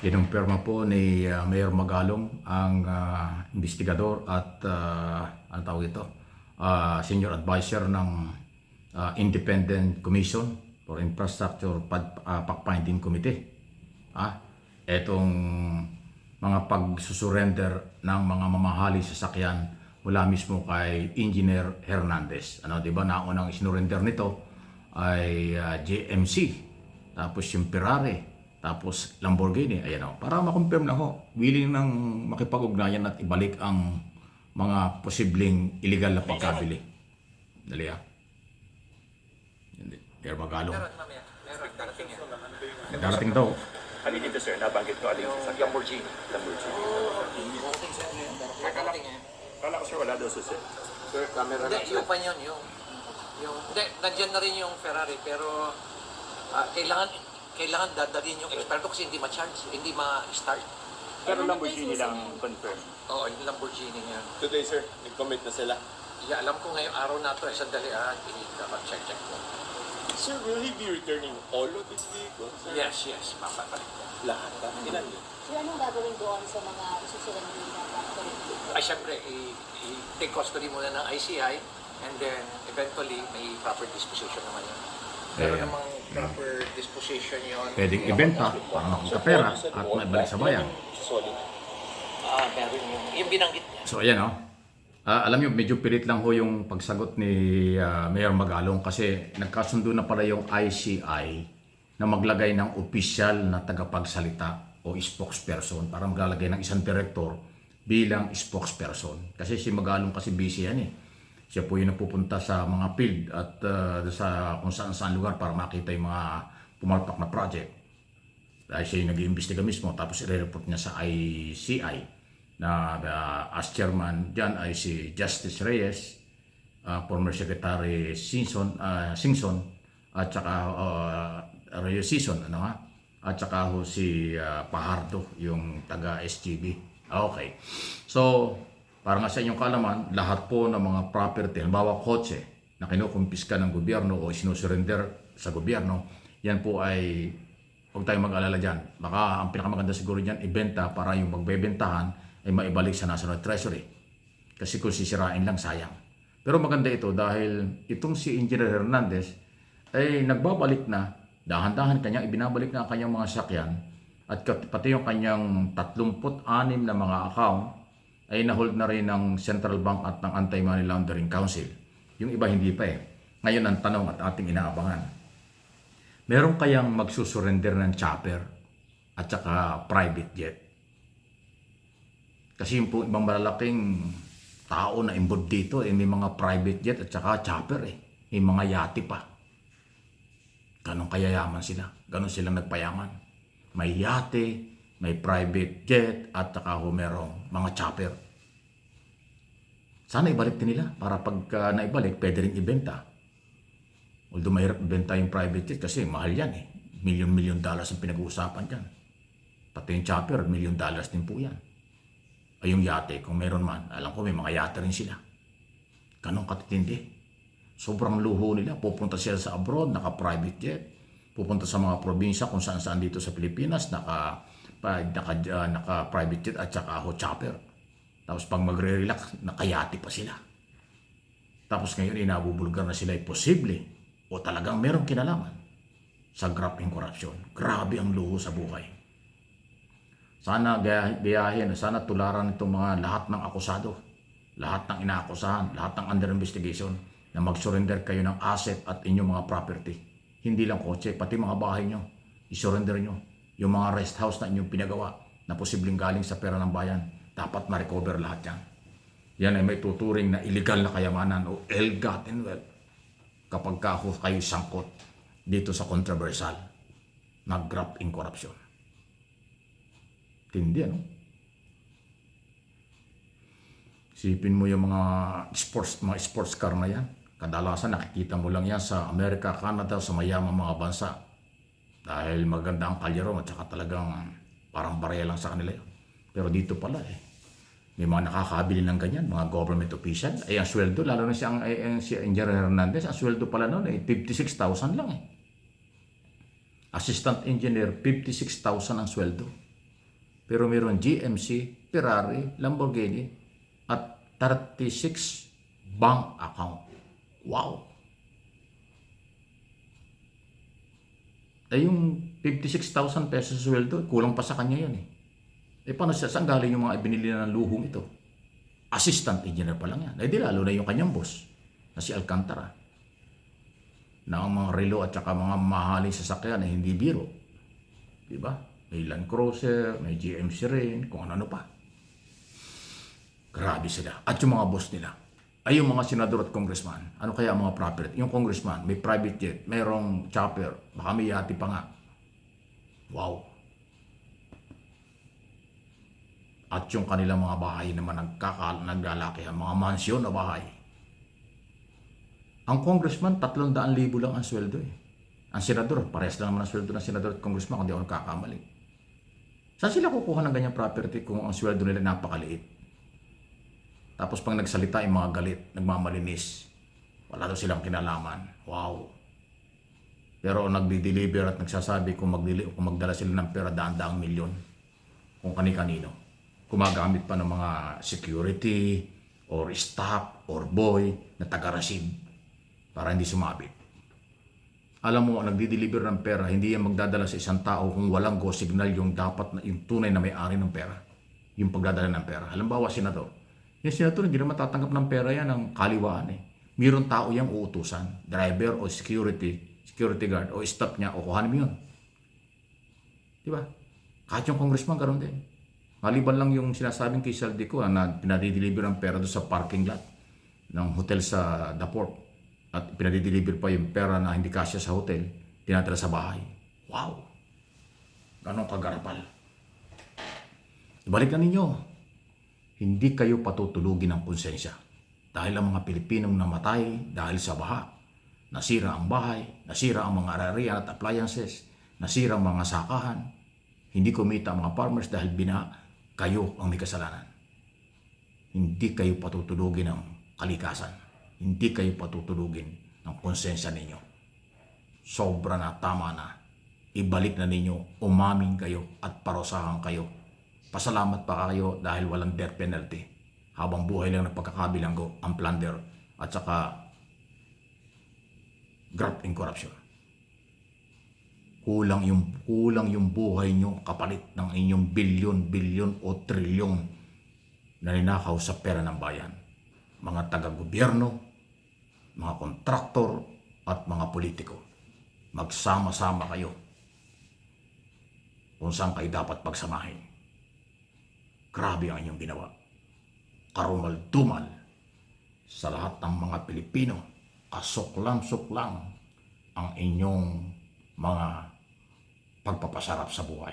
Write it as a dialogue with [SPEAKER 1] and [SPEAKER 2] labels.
[SPEAKER 1] Kinumpirma po ni Mayor Magalong ang investigador at ano tawag ito? Senior advisor ng Independent Commission for Infrastructure Fact-Finding Committee. Etong mga pagsusurrender ng mga mamahali sasakyan mula mismo kay Engineer Hernandez. Ano, 'di ba? Naunang sinurrender nito ay JMC, tapos yung Ferrari, tapos Lamborghini. Ayan o, para makonfirm lang ho, willing nang makipag-ugnayan at ibalik ang mga posibleng illegal na pagkabili. Dali ha. Pero Magalong.
[SPEAKER 2] Meron, darating yan.
[SPEAKER 1] Darating daw.
[SPEAKER 3] Ano dito sir, nabanggit ko alin sa
[SPEAKER 2] Lamborghini.
[SPEAKER 3] Lamborghini.
[SPEAKER 2] Darating yan.
[SPEAKER 3] Kala ko sir, wala daw susi.
[SPEAKER 4] Sir, camera
[SPEAKER 2] Hindi,
[SPEAKER 4] lang sir.
[SPEAKER 2] yung pa yun, hindi, nandyan na rin yung Ferrari, pero kailangan dadalhin yung experto kasi hindi ma-charge, hindi ma-start.
[SPEAKER 3] Pero Lamborghini lang confirm.
[SPEAKER 2] Oo, yung Lamborghini niya.
[SPEAKER 4] Today sir, nag-commit na sila.
[SPEAKER 2] Yeah, alam ko ngayong araw na to, sandali check ko.
[SPEAKER 4] Sir, will he be returning all of these vehicles? Sir?
[SPEAKER 2] Yes, mapapalik ko.
[SPEAKER 4] Lahat. Ilan yun?
[SPEAKER 5] So, anong gagawin doon sa mga isusurrender na factory?
[SPEAKER 2] Ay, syempre, i-take custody muna ng ICI, and then eventually may proper disposition naman yun. Pero namang proper disposition yun.
[SPEAKER 1] Pwedeng ibenta para makapera at maibalik sa bayan.
[SPEAKER 4] Solid.
[SPEAKER 2] Meron yung binanggit niya.
[SPEAKER 1] So ayan o. Alam niyo, medyo pilit lang ho yung pagsagot ni Mayor Magalong kasi nagkasundo na pala yung ICI na maglagay ng opisyal na tagapagsalita o spokesperson para maglalagay ng isang director bilang spokesperson. Kasi si Magalong kasi busy yan eh. Siya po yung napupunta sa mga field at sa kung saan lugar para makita yung mga pumalpak na project. Dahil siya yung nag-iimbestiga mismo tapos i-report niya sa ICI na as chairman dyan ay si Justice Reyes, former Secretary Singson at saka Reyes Singson, at saka ho si Pahardo, yung taga SGB. Okay. So, para nga sa inyong kaalaman, lahat po ng mga property, halimbawa kotse na kinukumpiska ng gobyerno o sinusurrender sa gobyerno, yan po ay, huwag tayong mag-alala dyan. Baka ang pinakamaganda siguro dyan, ibenta para yung magbebentahan ay maibalik sa National Treasury. Kasi kung sisirain lang, sayang. Pero maganda ito dahil itong si Engineer Hernandez ay nagbabalik na, dahan-dahan kanyang ibinabalik na ang kanyang mga sakyan at pati yung kanyang 36 na mga account ay nahold na rin ng Central Bank at ng Anti-Money Laundering Council. Yung iba hindi pa eh. Ngayon ang tanong at ating inaabangan. Meron kayang magsusurrender ng chopper at saka private jet? Kasi yung po ibang malalaking tao na involved dito, may mga private jet at saka chopper eh. May mga yate pa. Ganon kayayaman sila. Ganon silang nagpayaman. May yate, may private jet at saka merong mga chopper. Sana ibalik din nila para pag naibalik, pwede rin ibenta. Although mahirap ibenta yung private jet kasi mahal yan eh. $1,000,000 ang pinag-uusapan dyan. Pati yung chopper, $1,000,000 din po yan. Ay yung yate, kung meron man, alam ko may mga yate rin sila. Ganong katitindi. Sobrang luho nila. Pupunta sila sa abroad, naka-private jet. Pupunta sa mga probinsya kung saan-saan dito sa Pilipinas, naka-private jet at saka chopper. Tapos pag magre-relax, nakayate pa sila. Tapos ngayon inabubulgar na sila ay posible o talagang merong kinalaman sa graft and corruption. Grabe ang luho sa buhay. Sana gayahin, sana tularan itong mga lahat ng akusado, lahat ng inaakusahan, lahat ng under investigation na mag-surrender kayo ng asset at inyong mga property. Hindi lang kotse, pati mga bahay nyo, isurrender nyo. Yung mga rest house na inyong pinagawa na posibleng galing sa pera ng bayan, dapat ma-recover lahat yan. Yan ay may tuturing na illegal na kayamanan o ill-gotten wealth kapag kayo sangkot dito sa controversial na graft and corruption. Tindi, ano? Sipin mo yung mga sports car na yan. Kadalasan nakikita mo lang yan sa Amerika, Canada, sa mayamang mga bansa. Dahil maganda ang kalyeron at saka talagang parang barya lang sa kanila yun. Pero dito pala eh. May mga nakakabili ng ganyan, mga government official. Ay ang sweldo, lalo na si Engineer Hernandez, ang sweldo pala noon ay 56,000 lang eh. Assistant engineer, 56,000 ang sweldo. Pero meron GMC, Ferrari, Lamborghini at 36 bank account. Wow! Yung 56,000 pesos sweldo, kulang pa sa kanya yun eh. Paano siya, saan galing yung mga binili na ng luhong ito? Assistant engineer pa lang yan. Di lalo na yung kanyang boss, na si Alcantara. Na ang mga relo at saka mga mahaling sasakyan na hindi biro. Diba? May Land Cruiser, may GMC rin, kung ano pa. Grabe sila. At yung mga boss nila, ay yung mga senador at congressman. Ano kaya ang mga property? Yung congressman, may private jet, mayroong chopper, baka may yati pa nga. Wow. At yung kanilang mga bahay naman naglalaki, mga mansyon na bahay. Ang congressman, 300,000 lang ang sweldo eh. Ang senador, parehas lang naman ang sweldo ng senador at congressman kung di ako nagkakamali. Saan sila kukuha ng ganyang property kung ang sweldo nila napakaliit? Tapos pag nagsalita yung mga galit, nagmamalinis, wala daw silang kinalaman. Wow. Pero nagdi-deliver at nagsasabi kung magdala sila ng pera daan-daang milyon, kung kani-kanino. Gumagamit pa ng mga security, or staff, or boy na taga-receive para hindi sumabit. Alam mo, nagdi-deliver ng pera, hindi yan magdadala sa isang tao kung walang go signal yung yung tunay na may-ari ng pera. Yung pagdadala ng pera. Halimbawa, senador. Yung senador, hindi na matatanggap ng pera yan ng kaliwaan eh. Mayroong tao yung uutusan, driver o security guard o staff niya, o kuhanin mo yun. Diba? Kahit yung congressman, karoon din. Maliban lang yung sinasabing kay Saldico na pinadideliver ang pera doon sa parking lot ng hotel sa The Port. At pinadideliver pa yung pera na hindi kasya sa hotel, tinatala sa bahay. Wow! Ganong kagarapal. Ibalik na ninyo. Hindi kayo patutulugin ng konsensya. Dahil ang mga Pilipinong namatay dahil sa baha. Nasira ang bahay, nasira ang mga ararian at appliances, nasira ang mga sakahan. Hindi kumita ang mga farmers dahil kayo ang may kasalanan. Hindi kayo patutulugin ng kalikasan. Hindi kayo patutulugin ng konsensya ninyo. Sobra na, tama na. Ibalik na ninyo, umamin kayo at parusahan kayo. Pasalamat pa kayo dahil walang death penalty. Habang buhay lang ng pagkakabilanggo ang plunder at saka graft and corruption. Kulang yung buhay nyo kapalit ng inyong bilyon o trilyon na ninakaw sa pera ng bayan. Mga taga-gobyerno, mga kontraktor at mga politiko. Magsama-sama kayo kung saan kayo dapat pagsamahin. Grabe ang inyong ginawa. Karumal-dumal sa lahat ng mga Pilipino. Kasuklam-suklam ang inyong mga pagpapasarap sa buhay.